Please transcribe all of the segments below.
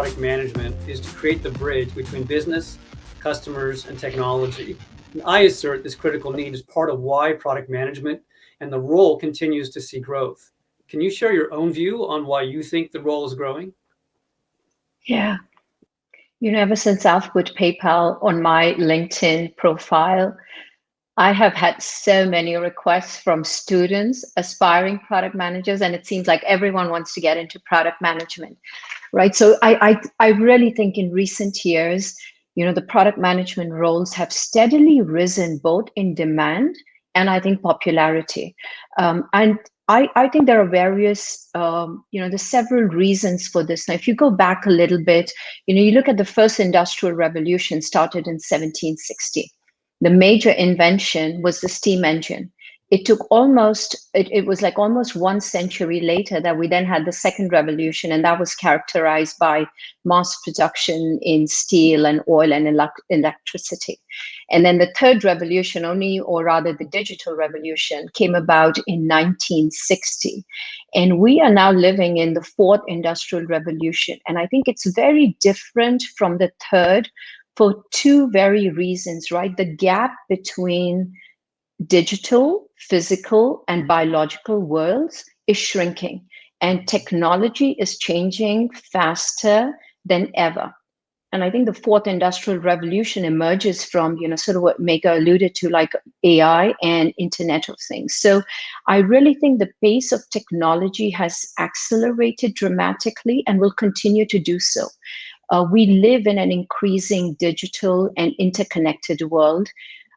product management is to create the bridge between business, customers, and technology. And I assert this critical need is part of why product management and the role continues to see growth. Can you share your own view on why you think the role is growing? Yeah. Ever since I've put PayPal on my LinkedIn profile, I have had so many requests from students, aspiring product managers, and it seems like everyone wants to get into product management, right? So I really think in recent years, the product management roles have steadily risen both in demand and I think popularity. And I think there are various, there's several reasons for this. Now, if you go back a little bit, you look at the first industrial revolution started in 1760. The major invention was the steam engine. It took it was like almost 1 century later that we then had the second revolution, and that was characterized by mass production in steel and oil and electricity. And then the third revolution or rather the digital revolution, came about in 1960. And we are now living in the fourth industrial revolution. And I think it's very different from the third for two very reasons, right? The gap between digital, physical, and biological worlds is shrinking, and technology is changing faster than ever. And I think the fourth industrial revolution emerges from, sort of what Megha alluded to, like AI and Internet of Things. So I really think the pace of technology has accelerated dramatically and will continue to do so. We live in an increasing digital and interconnected world.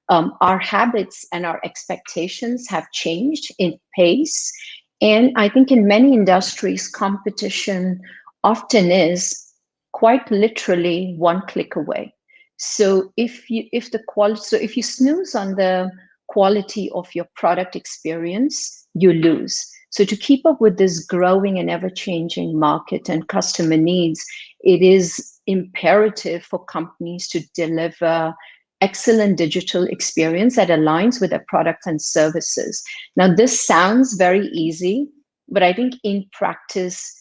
Our habits and our expectations have changed in pace. And I think in many industries, competition often is quite literally one click away. So if you snooze on the quality of your product experience, you lose. So to keep up with this growing and ever-changing market and customer needs, it is imperative for companies to deliver excellent digital experience that aligns with their products and services. Now, this sounds very easy, but I think in practice,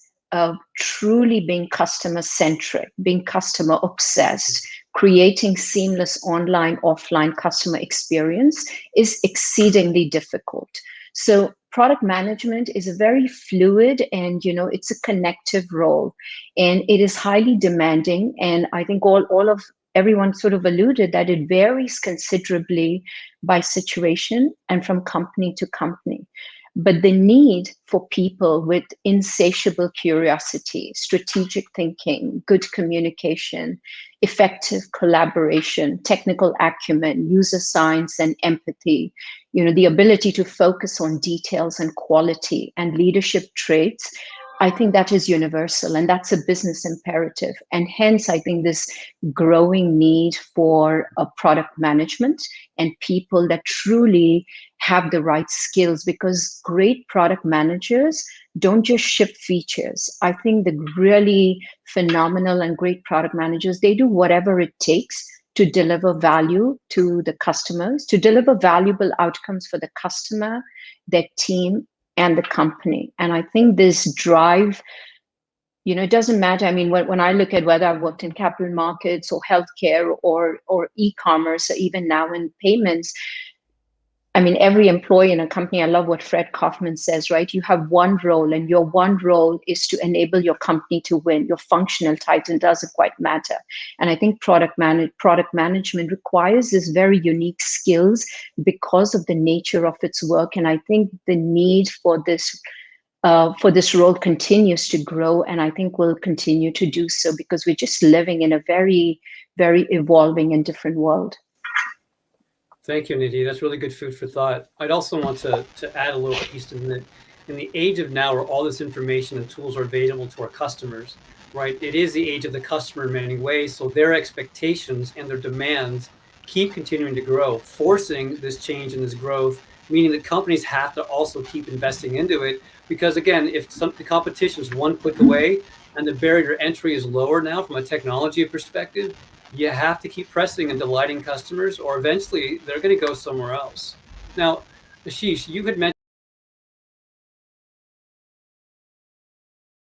truly being customer-centric, being customer-obsessed, creating seamless online, offline customer experience is exceedingly difficult. So product management is a very fluid and, it's a connective role, and it is highly demanding. And I think everyone sort of alluded that it varies considerably by situation and from company to company. But the need for people with insatiable curiosity, strategic thinking, good communication, effective collaboration, technical acumen, user science and empathy, the ability to focus on details and quality and leadership traits, I think that is universal, and that's a business imperative. And hence, I think this growing need for a product management and people that truly have the right skills, because great product managers don't just ship features. I think the really phenomenal and great product managers, they do whatever it takes to deliver value to the customers, to deliver valuable outcomes for the customer, their team, and the company. And I think this drive, it doesn't matter. I mean, when I look at whether I've worked in capital markets or healthcare or e-commerce, or even now in payments, I mean, every employee in a company, I love what Fred Kaufman says, right? You have one role, and your one role is to enable your company to win. Your functional title doesn't quite matter. And I think product management requires this very unique skills because of the nature of its work. And I think the need for this role continues to grow, and I think will continue to do so because we're just living in a very, very evolving and different world. Thank you, Nidhi. That's really good food for thought. I'd also want to add a little piece to that. In the age of now where all this information and tools are available to our customers, right? It is the age of the customer in many ways. So their expectations and their demands keep continuing to grow, forcing this change and this growth, meaning that companies have to also keep investing into it. Because again, if the competition is one click away and the barrier to entry is lower now from a technology perspective, you have to keep pressing and delighting customers, or eventually they're going to go somewhere else. Now, Ashish, you had mentioned